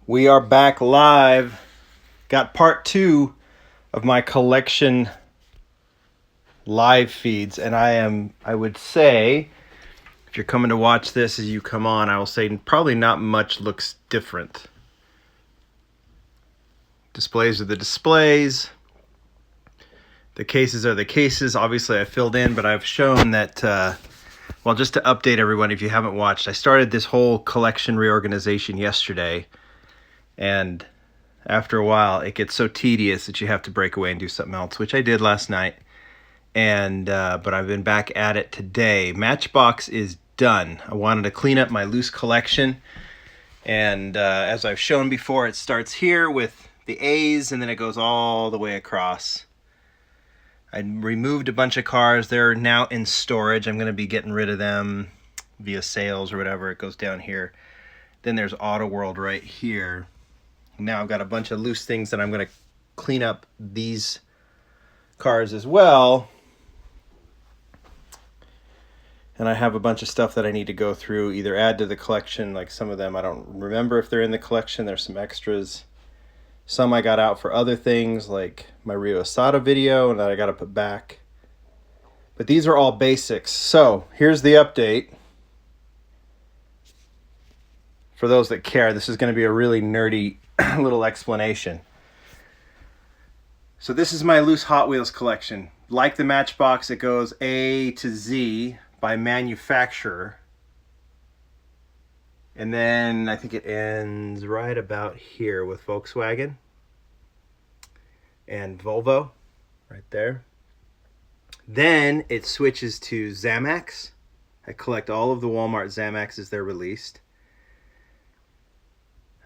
We are back live. Got part 2 of my collection live feeds, and I would say, if you're coming to watch this as you come on, I will say probably not much looks different. Displays are the displays. The cases are the cases. Obviously I filled in, but I've shown that, well, just to update everyone if you haven't watched, I started this whole collection reorganization yesterday. And after a while, it gets so tedious that you have to break away and do something else, which I did last night. And but I've been back at it today. Matchbox is done. I wanted to clean up my loose collection. And as I've shown before, it starts here with the A's, and then it goes all the way across. I removed a bunch of cars. They're now in storage. I'm going to be getting rid of them via sales or whatever. It goes down here. Then there's Auto World right here. Now I've got a bunch of loose things that I'm going to clean up these cars as well. And I have a bunch of stuff that I need to go through, either add to the collection, like some of them I don't remember if they're in the collection. There's some extras. Some I got out for other things, like my Rio Asada video, and that I got to put back. But these are all basics. So here's the update. For those that care, this is going to be a really nerdy little explanation. So this is my loose Hot Wheels collection. Like the Matchbox, it goes A to Z by manufacturer. And then I think it ends right about here with Volkswagen and Volvo, right there. Then it switches to Zamax. I collect all of the Walmart Zamaxes they're released.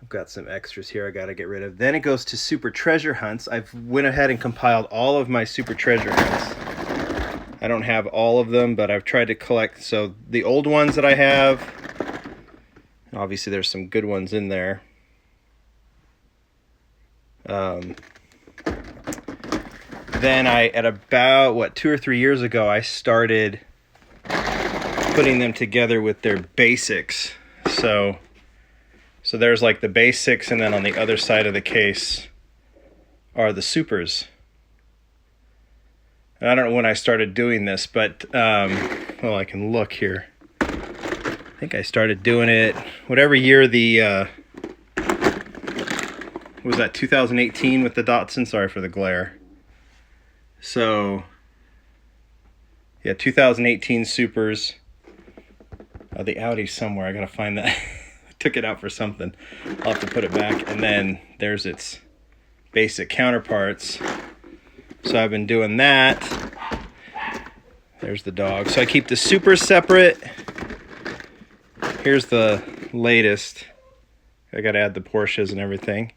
I've got some extras here I got to get rid of. Then it goes to Super Treasure Hunts. I've went ahead and compiled all of my Super Treasure Hunts. I don't have all of them, but I've tried to collect. So the old ones that I have, obviously there's some good ones in there. Then at about, 2 or 3 years ago, I started putting them together with their basics. So there's like the basics, and then on the other side of the case are the supers. And I don't know when I started doing this, but, well, I can look here. I think I started doing it, whatever year the, what was that, 2018 with the Datsun? Sorry for the glare. So, yeah, 2018 supers. Oh, the Audi's somewhere. I gotta find that. Took it out for something. I'll have to put it back. And then there's its basic counterparts. So I've been doing that. There's the dog. So I keep the supers separate. Here's the latest. I gotta add the Porsches and everything.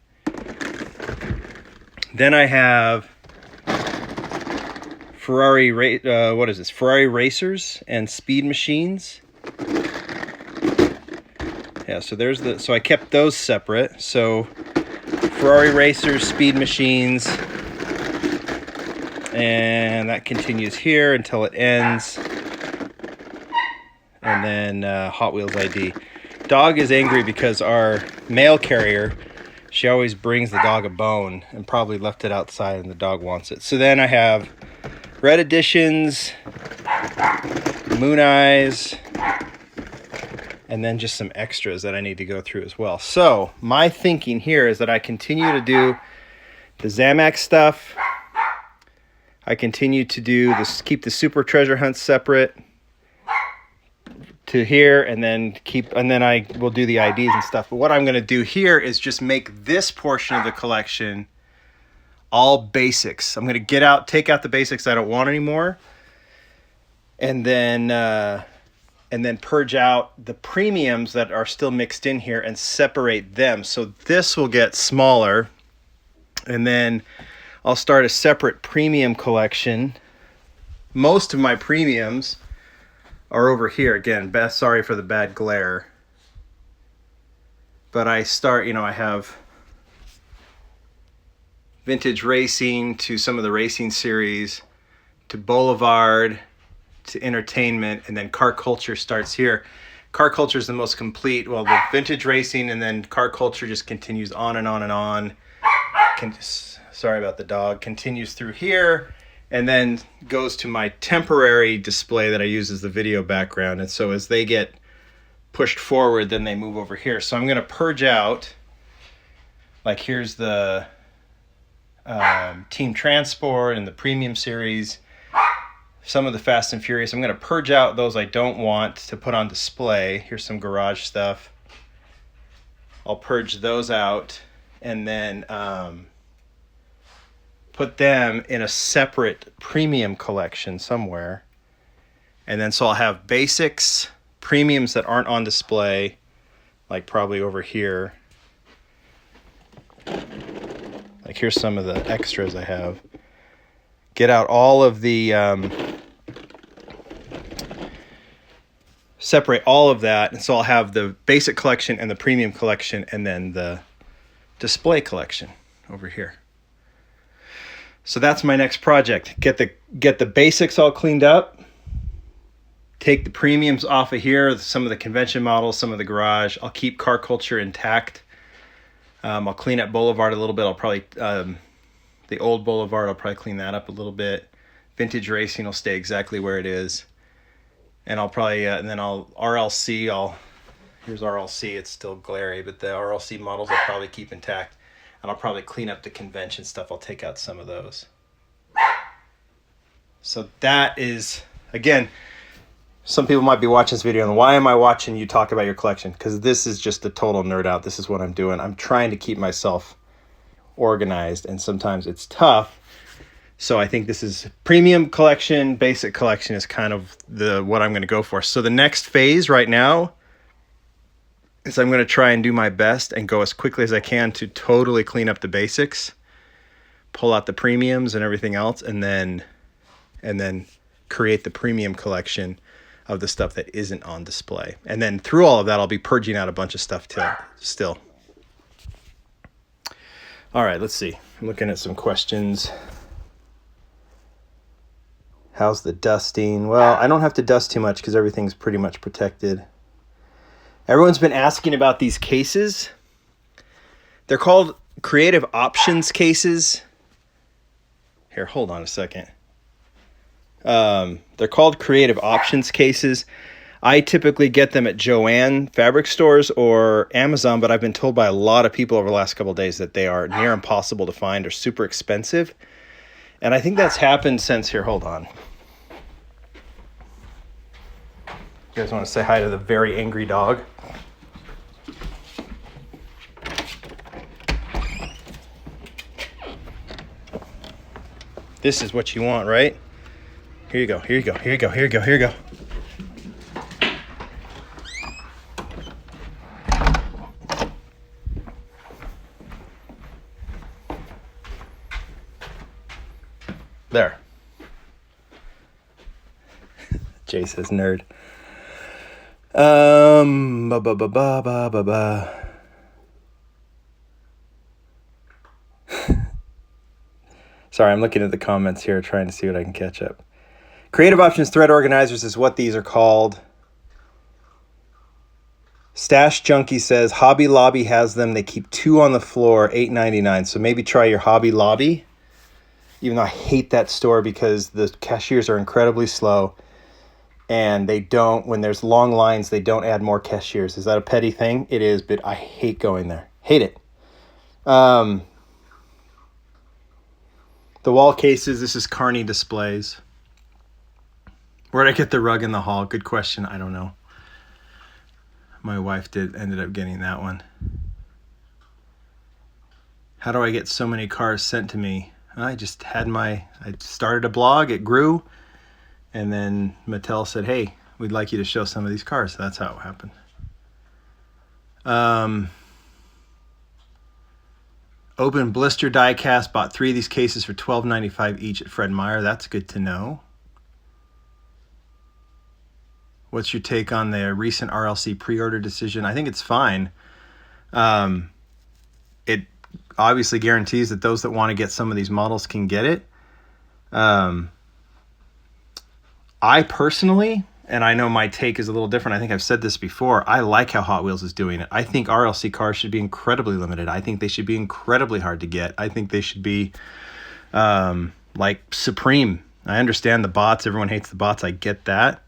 Then I have Ferrari racers and speed machines. Yeah, so I kept those separate. So Ferrari racers, speed machines, and that continues here until it ends. And then Hot Wheels ID. Dog is angry because our mail carrier, she always brings the dog a bone and probably left it outside, and the dog wants it. So then I have Red Editions, Moon Eyes, and then just some extras that I need to go through as well. So my thinking here is that I continue to do the Zamax stuff. I continue to do this, keep the Super Treasure Hunts separate to here, and then I will do the IDs and stuff. But what I'm going to do here is just make this portion of the collection all basics. I'm going to take out the basics I don't want anymore, and then purge out the premiums that are still mixed in here and separate them. So this will get smaller, and then I'll start a separate premium collection. Most of my premiums are over here. Again, sorry for the bad glare. But I have vintage racing to some of the racing series, to Boulevard, to entertainment, and then car culture starts here. car culture is the most complete. Well, the vintage racing, and then car culture just continues on and on and on. Sorry about the dog. Continues through here, and then goes to my temporary display that I use as the video background. And so as they get pushed forward, then they move over here. So I'm going to purge out, like here's the Team Transport and the Premium Series, some of the Fast and Furious. I'm going to purge out those I don't want to put on display. Here's some garage stuff. I'll purge those out and then put them in a separate premium collection somewhere. And then so I'll have basics, premiums that aren't on display, like probably over here. Like here's some of the extras I have. Get out all of the, separate all of that. And so I'll have the basic collection and the premium collection and then the display collection over here. So that's my next project. Get the basics all cleaned up. Take the premiums off of here, some of the convention models, some of the garage. I'll keep car culture intact. I'll clean up Boulevard a little bit. I'll probably, the old Boulevard, I'll probably clean that up a little bit. Vintage racing will stay exactly where it is. And I'll probably, and then RLC, here's RLC, it's still glary, but the RLC models I'll probably keep intact. And I'll probably clean up the convention stuff. I'll take out some of those. So that is, again, some people might be watching this video and why am I watching you talk about your collection? Because this is just a total nerd out. This is what I'm doing. I'm trying to keep myself organized, and sometimes it's tough. So I think this is premium collection, basic collection is kind of what I'm going to go for. So the next phase right now is I'm going to try and do my best and go as quickly as I can to totally clean up the basics, pull out the premiums and everything else, and then create the premium collection of the stuff that isn't on display. And then through all of that, I'll be purging out a bunch of stuff still. All right, let's see. I'm looking at some questions. How's the dusting? Well, I don't have to dust too much because everything's pretty much protected. Everyone's been asking about these cases. They're called Creative Options cases. Here, hold on a second. They're called Creative Options cases. I typically get them at Joann fabric stores or Amazon, but I've been told by a lot of people over the last couple of days that they are near impossible to find or super expensive. And I think that's happened since, here, hold on. You guys want to say hi to the very angry dog? This is what you want, right? Here you go, here you go, here you go, here you go, here you go. There. Jay says nerd. Ba ba ba ba ba ba ba. Sorry, I'm looking at the comments here, trying to see what I can catch up. Creative Options thread organizers is what these are called. Stash Junkie says Hobby Lobby has them. They keep 2 on the floor, $8.99. So maybe try your Hobby Lobby. Even though I hate that store because the cashiers are incredibly slow. And they don't, when there's long lines, they don't add more cashiers. Is that a petty thing? It is, but I hate going there. Hate it. The wall cases, this is Carney Displays. Where'd I get the rug in the hall? Good question. I don't know. My wife ended up getting that one. How do I get so many cars sent to me? I started a blog, it grew. And then Mattel said, hey, we'd like you to show some of these cars. That's how it happened. Open blister die cast. Bought 3 of these cases for $12.95 each at Fred Meyer. That's good to know. What's your take on the recent RLC pre-order decision? I think it's fine. It obviously guarantees that those that want to get some of these models can get it. I personally and I know my take is a little different. I think I've said this before. I like how Hot Wheels is doing it. I think RLC cars should be incredibly limited. I think they should be incredibly hard to get. I think they should be like Supreme. I understand the bots. Everyone hates the bots. I get that.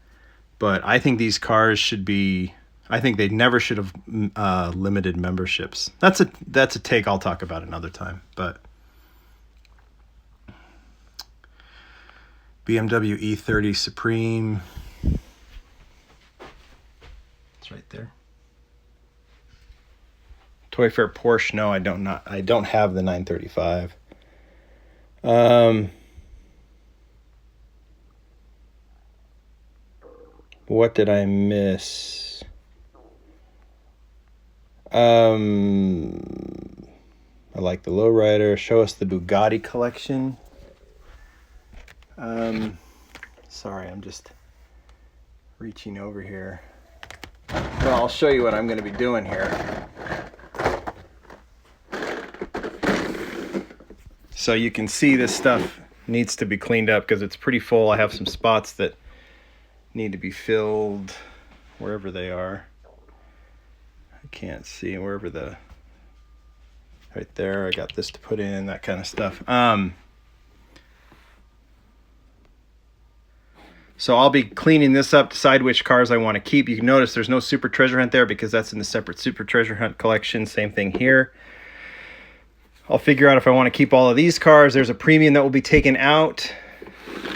But I think these cars should be... I think they never should have limited memberships. That's a take I'll talk about another time. But BMW E30 Supreme. It's right there. Toy Fair Porsche. No, I don't have the 935. What did I miss? I like the Lowrider. Show us the Bugatti collection. Sorry, I'm just reaching over here. Well, I'll show you what I'm going to be doing here. So you can see this stuff needs to be cleaned up because it's pretty full. I have some spots that need to be filled wherever they are. I can't see wherever right there. I got this to put in, that kind of stuff. So I'll be cleaning this up, decide which cars I want to keep. You can notice there's no Super Treasure Hunt there because that's in the separate Super Treasure Hunt collection. Same thing here. I'll figure out if I want to keep all of these cars. There's a premium that will be taken out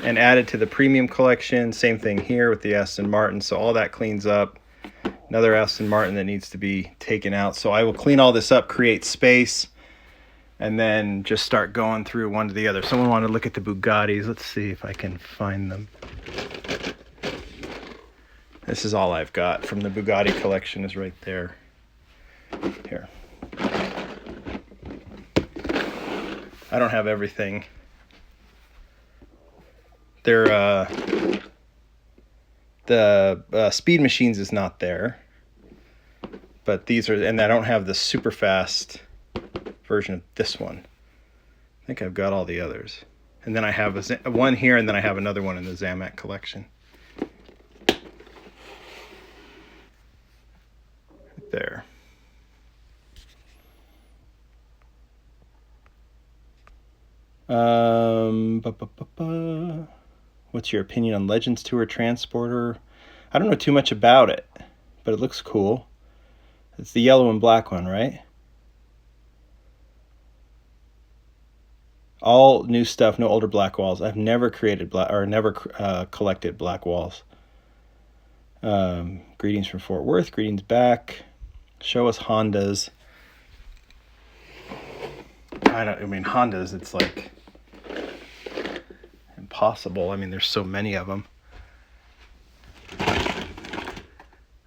and added to the premium collection. Same thing here with the Aston Martin. So all that cleans up. Another Aston Martin that needs to be taken out. So I will clean all this up, create space, and then just start going through one to the other. Someone wanted to look at the Bugattis. Let's see if I can find them. This is all I've got from the Bugatti collection is right there. Here. I don't have everything. They're the Speed Machines is not there, but these are, and I don't have the super fast version of this one. I think I've got all the others, and then I have one here, and then I have another one in the Zamac collection. Right there. What's your opinion on Legends Tour Transporter? I don't know too much about it, but it looks cool. It's the yellow and black one, right? All new stuff, no older black walls. I've never created collected black walls. Greetings from Fort Worth. Greetings back. Show us Hondas. I mean Hondas, it's like impossible. I mean, there's so many of them.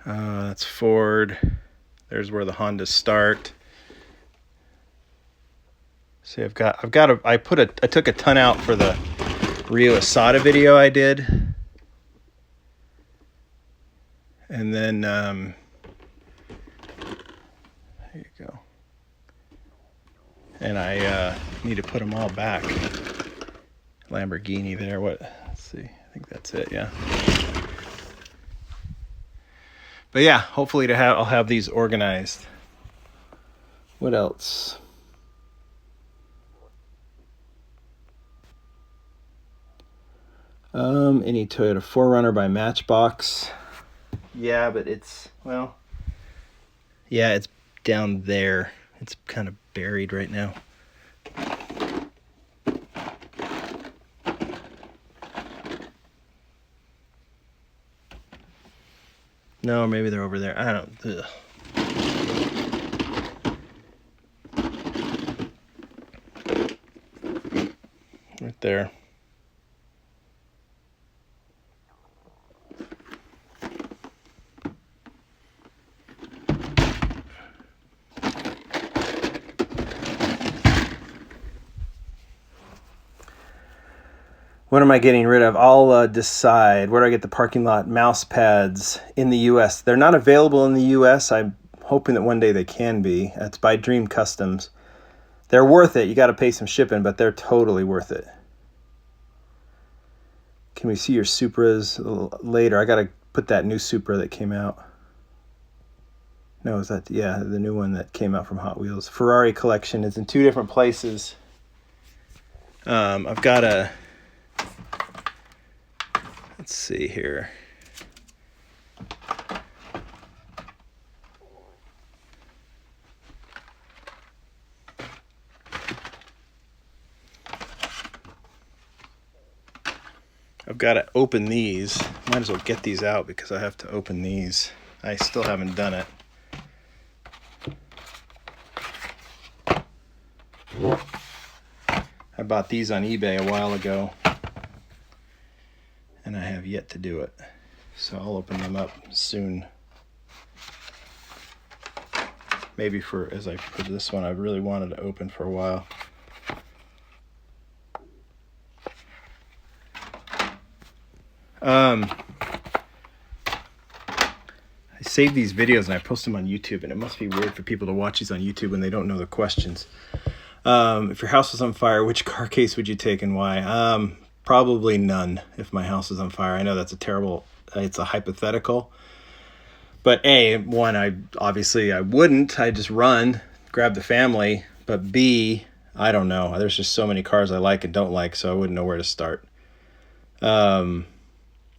That's Ford. There's where the Hondas start. See, I took a ton out for the Rio Asada video I did. And then, there you go. And I need to put them all back. Lamborghini there. Let's see. I think that's it. Yeah. But yeah, hopefully I'll have these organized. What else? Any Toyota 4Runner by Matchbox. Yeah, but it's down there. It's kind of buried right now. No, maybe they're over there. I don't. Right there. What am I getting rid of? I'll decide. Where do I get the parking lot mouse pads in the U.S.? They're not available in the U.S. I'm hoping that one day they can be. That's by Dream Customs. They're worth it. You got to pay some shipping, but they're totally worth it. Can we see your Supras later? I got to put that new Supra that came out. No, is that, yeah, the new one that came out from Hot Wheels. Ferrari collection is in 2 different places. I've got a, let's see here. I've got to open these. Might as well get these out because I have to open these. I still haven't done it. I bought these on eBay a while ago, and I have yet to do it. So I'll open them up soon. Maybe for this one, I really wanted to open for a while. I save these videos and I post them on YouTube, and it must be weird for people to watch these on YouTube when they don't know the questions. If your house was on fire, which car case would you take and why? Probably none if my house is on fire. I know that's it's a hypothetical. But A, one, I wouldn't. I'd just run, grab the family. But B, I don't know. There's just so many cars I like and don't like, so I wouldn't know where to start.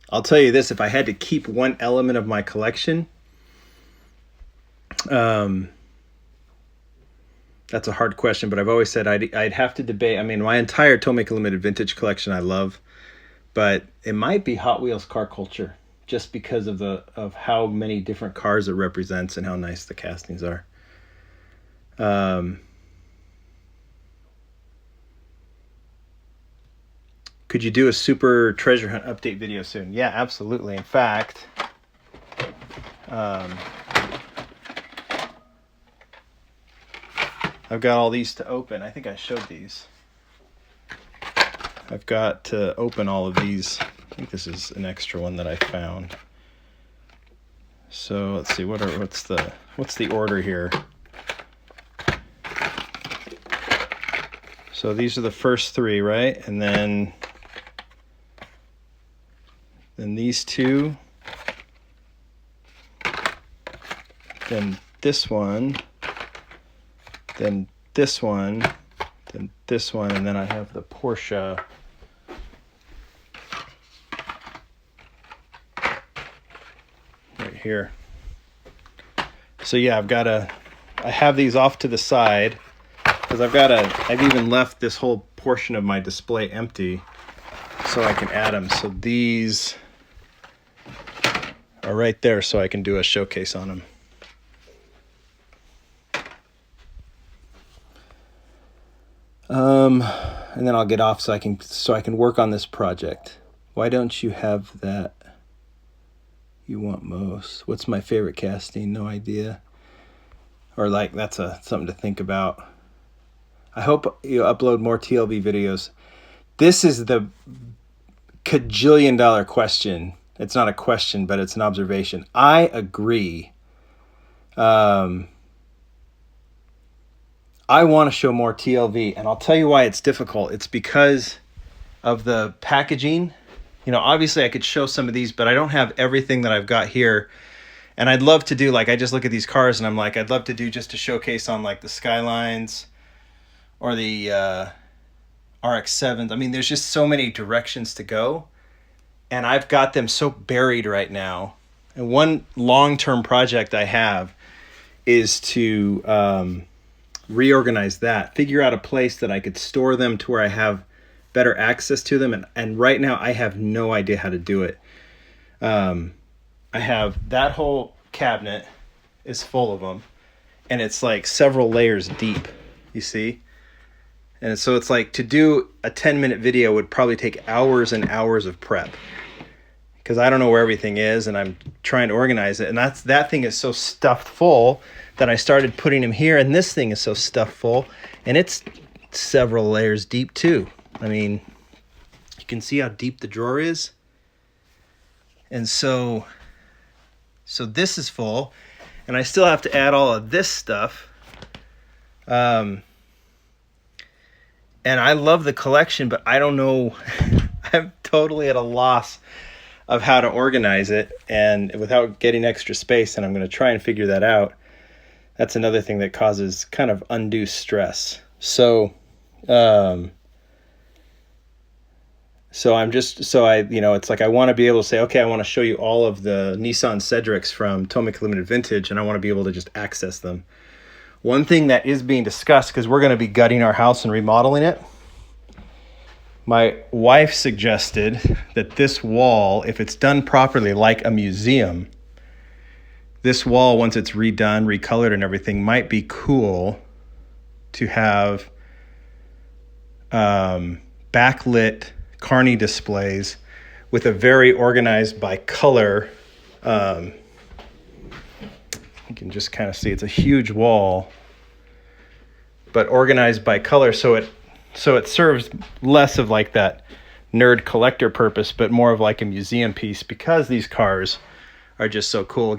I'll tell you this, if I had to keep one element of my collection, that's a hard question, but I've always said I'd have to debate. I mean, my entire Tomica Limited vintage collection I love, but it might be Hot Wheels car culture, just because of how many different cars it represents and how nice the castings are. Could you do a super treasure hunt update video soon? Yeah, absolutely. In fact, I've got all these to open. I think I showed these. I've got to open all of these. I think this is an extra one that I found. So let's see, what's the order here? So these are the first 3, right? And then these 2, then this one, then this one, then this one, and then I have the Porsche. Right here. So yeah, I have these off to the side because I've even left this whole portion of my display empty so I can add them. So these are right there so I can do a showcase on them. And then I'll get off so I can work on this project. Why don't you have that you want most? What's my favorite casting? No idea. Or like that's something to think about. I hope you upload more TLB videos. This is the cajillion-dollar question. It's not a question, but it's an observation. I agree. I want to show more TLV, and I'll tell you why it's difficult. It's because of the packaging. You know, obviously I could show some of these, but I don't have everything that I've got here. And I'd love to do, like, I just look at these cars and I'm like, I'd love to do just a showcase on like the Skylines or the RX-7s. I mean, there's just so many directions to go. And I've got them so buried right now. And one long-term project I have is to reorganize that, figure out a place that I could store them to where I have better access to them. And right now I have no idea how to do it. I have that whole cabinet is full of them, and it's like several layers deep, you see? And so it's like to do a 10-minute video would probably take hours and hours of prep because I don't know where everything is and I'm trying to organize it. And that thing is so stuffed full that I started putting them here, and this thing is so stuffed full and it's several layers deep too. I mean, you can see how deep the drawer is. And so this is full, and I still have to add all of this stuff. And I love the collection, but I don't know. I'm totally at a loss of how to organize it and without getting extra space, and I'm going to try and figure that out. That's another thing that causes kind of undue stress. So it's like I want to be able to say, okay, I want to show you all of the Nissan Cedrics from Tomic Limited Vintage, and I want to be able to just access them. One thing that is being discussed, because we're going to be gutting our house and remodeling it, my wife suggested that this wall, if it's done properly like a museum, this wall, once it's redone, recolored and everything, might be cool to have backlit Carney displays with a very organized by color. You can just kind of see it's a huge wall, but organized by color, so it serves less of like that nerd collector purpose, but more of like a museum piece, because these cars are just so cool.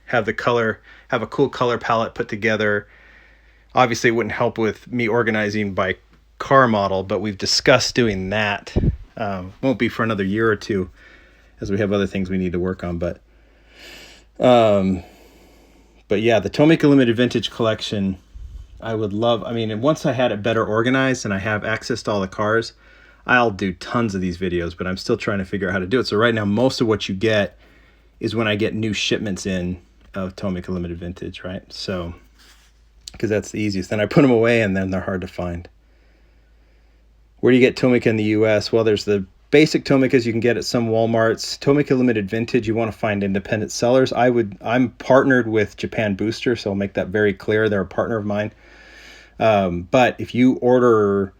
Have a cool color palette put together. Obviously, it wouldn't help with me organizing by car model, but we've discussed doing that. Won't be for another year or two, as we have other things we need to work on. But yeah, the Tomica Limited Vintage Collection, I would love. I mean, once I had it better organized and I have access to all the cars, I'll do tons of these videos, but I'm still trying to figure out how to do it. So right now, most of what you get is when I get new shipments in of Tomica Limited Vintage, right? So, because that's the easiest. Then I put them away, and then they're hard to find. Where do you get Tomica in the U.S.? Well, there's the basic Tomicas you can get at some Walmarts. Tomica Limited Vintage, you want to find independent sellers. I'm partnered with Japan Booster, so I'll make that very clear. They're a partner of mine. But if you order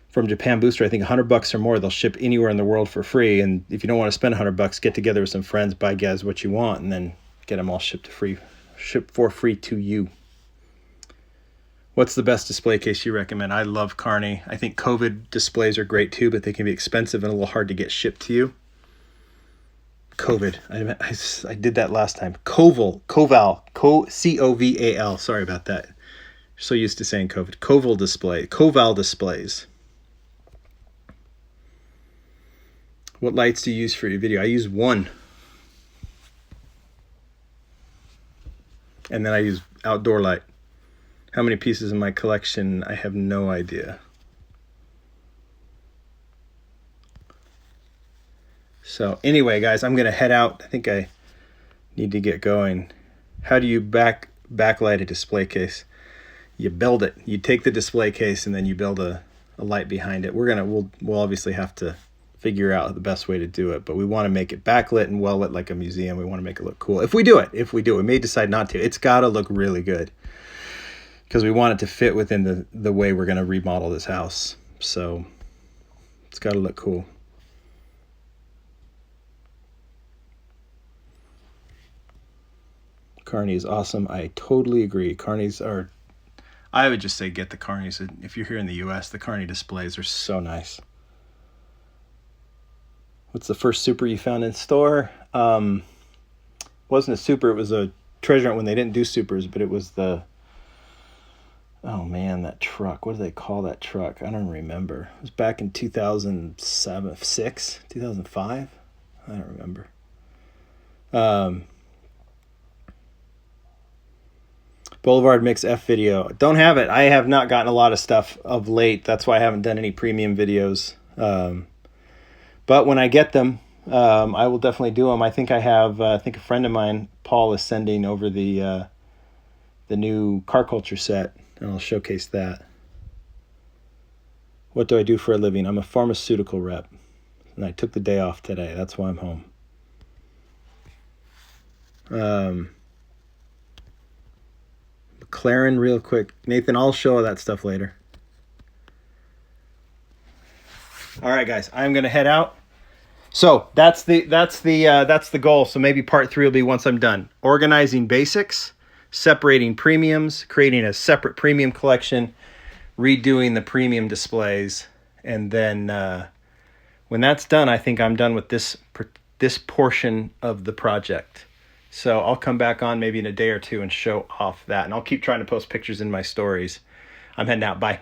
from Japan Booster, I think $100 or more, they'll ship anywhere in the world for free. And if you don't want to spend $100, get together with some friends, buy guys what you want, and then get them all shipped for free to you. What's the best display case you recommend? I love Carney. I think COVID displays are great too, but they can be expensive and a little hard to get shipped to you. I did that last time. Coval, C-O-V-A-L. Sorry about that. So used to saying COVID. Coval displays. What lights do you use for your video? I use one. And then I use outdoor light. How many pieces in my collection? I have no idea. So anyway, guys, I'm going to head out. I think I need to get going. How do you backlight a display case? You build it. You take the display case and then you build a light behind it. We'll obviously have to figure out the best way to do it, but we want to make it backlit and well lit like a museum. We want to make it look cool. If we do it, we may decide not to. It's got to look really good, because we want it to fit within the way we're going to remodel this house. So it's got to look cool. Carney is awesome. I totally agree. I would just say get the Carneys. If you're here in the U.S., the Carney displays are so nice. What's the first Super you found in store? Wasn't a Super. It was a treasure hunt when they didn't do Supers, but it was oh man, that truck. What do they call that truck? I don't remember. It was back in 2007, 6, 2005. I don't remember. Boulevard Mix F video. Don't have it. I have not gotten a lot of stuff of late. That's why I haven't done any premium videos. But when I get them, I will definitely do them. I think a friend of mine, Paul, is sending over the new car culture set, and I'll showcase that. What do I do for a living? I'm a pharmaceutical rep, and I took the day off today. That's why I'm home. McLaren, real quick. Nathan, I'll show that stuff later. All right, guys, I'm gonna head out. So that's the goal. So maybe part 3 will be once I'm done organizing basics, separating premiums, creating a separate premium collection, redoing the premium displays, and then when that's done, I think I'm done with this portion of the project. So I'll come back on maybe in a day or two and show off that, and I'll keep trying to post pictures in my stories. I'm heading out. Bye.